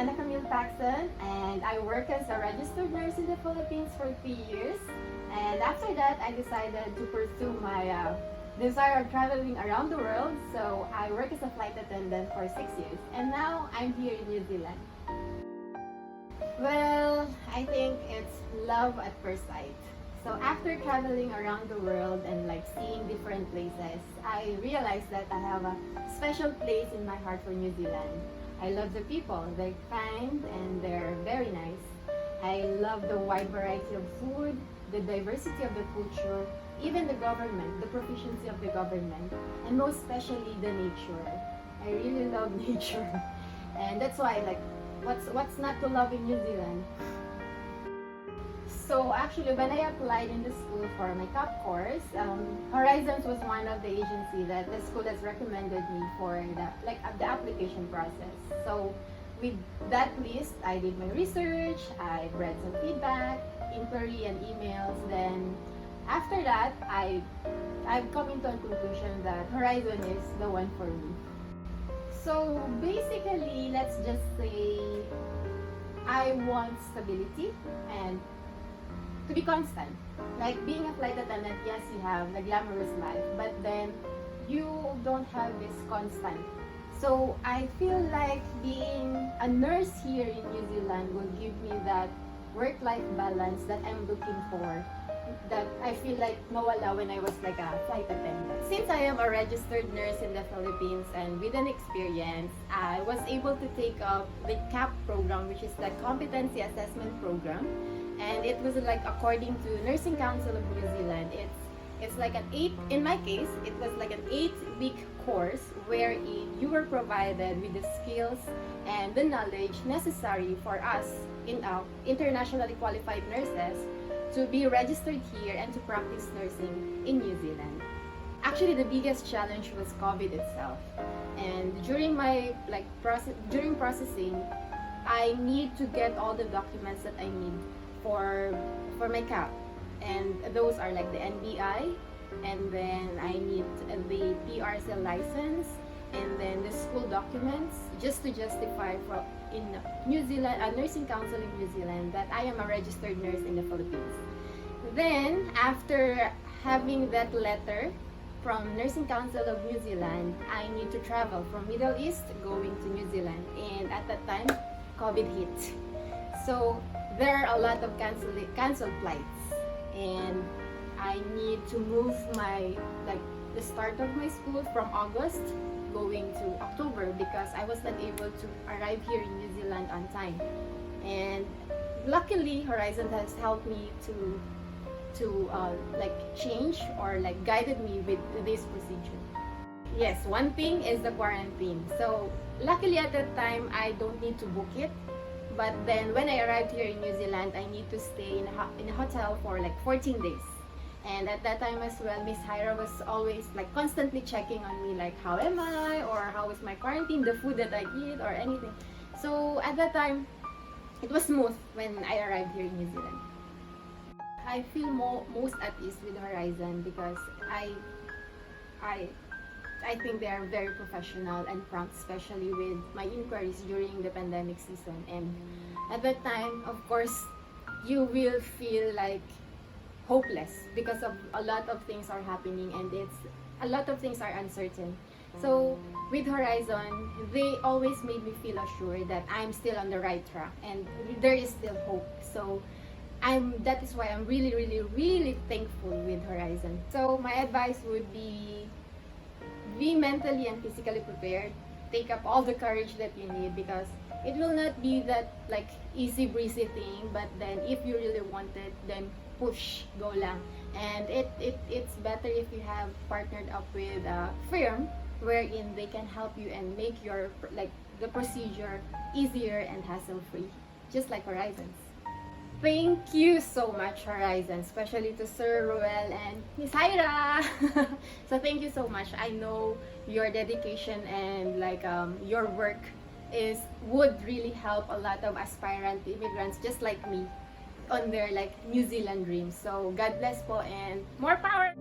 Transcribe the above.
and I work as a registered nurse in the Philippines for 3 years. And after that, I decided to pursue my desire of traveling around the world. So I work as a flight attendant for 6 years. And now I'm here in New Zealand. Well, I think it's love at first sight. So after traveling around the world and like seeing different places, I realized that I have a special place in my heart for New Zealand. I love the people, they're kind and they're very nice. I love the wide variety of food, the diversity of the culture, even the government, the proficiency of the government, and most especially the nature. I really love nature. And that's why like what's not to love in New Zealand? So actually, when I applied in the school for my CAP course, Horizons was one of the agencies that the school has recommended me for the application process. So with that list, I did my research, I read some feedback, inquiry and emails. Then after that, I've come into a conclusion that Horizon is the one for me. So basically, let's just say I want stability and to be constant. Like being a flight attendant, yes, you have the glamorous life, but then you don't have this constant. So I feel like being a nurse here in New Zealand will give me that work-life balance that I'm looking for, that I feel like nawala when I was like a flight attendant. Since I am a registered nurse in the Philippines and with an experience, I was able to take up the CAP program, which is the Competency Assessment Program. And it was like according to Nursing Council of New Zealand, it's like in my case, it was like an 8-week course wherein you were provided with the skills and the knowledge necessary for us internationally qualified nurses to be registered here and to practice nursing in New Zealand. Actually, the biggest challenge was COVID itself. And during my during processing, I need to get all the documents that I need for my CAP, and those are like the NBI, and then I need the PRCL license, and then the school documents, just to justify in New Zealand, a nursing council in New Zealand, that I am a registered nurse in the Philippines. Then after having that letter from Nursing Council of New Zealand, I need to travel from Middle East going to New Zealand, and at that time COVID hit. So there are a lot of canceled flights, and I need to move the start of my school from August going to October because I was not able to arrive here in New Zealand on time. And luckily, Horizon has helped me to change or guided me with this procedure. Yes, one thing is the quarantine. So luckily at that time I don't need to book it. But then when I arrived here in New Zealand, I need to stay in a hotel for 14 days. And at that time as well, Miss Hyra was always constantly checking on me, how am I, or how is my quarantine, the food that I eat or anything. So at that time, it was smooth when I arrived here in New Zealand. I feel most at ease with Horizon because I think they are very professional and prompt, especially with my inquiries during the pandemic season. And at that time, of course, you will feel hopeless because of a lot of things are happening and a lot of things are uncertain. So with Horizon, they always made me feel assured that I'm still on the right track and there is still hope. So that is why I'm really, really, really thankful with Horizon. So my advice would be mentally and physically prepared. Take up all the courage that you need because it will not be that easy breezy thing, but then if you really want it, then push, go lang. And it's better if you have partnered up with a firm wherein they can help you and make your the procedure easier and hassle free, just like Horizons. Thank you so much, Horizon, especially to Sir Ruel and Miss Hyra. So thank you so much. I know your dedication and your work would really help a lot of aspirant immigrants just like me on their New Zealand dreams. So God bless po and more power!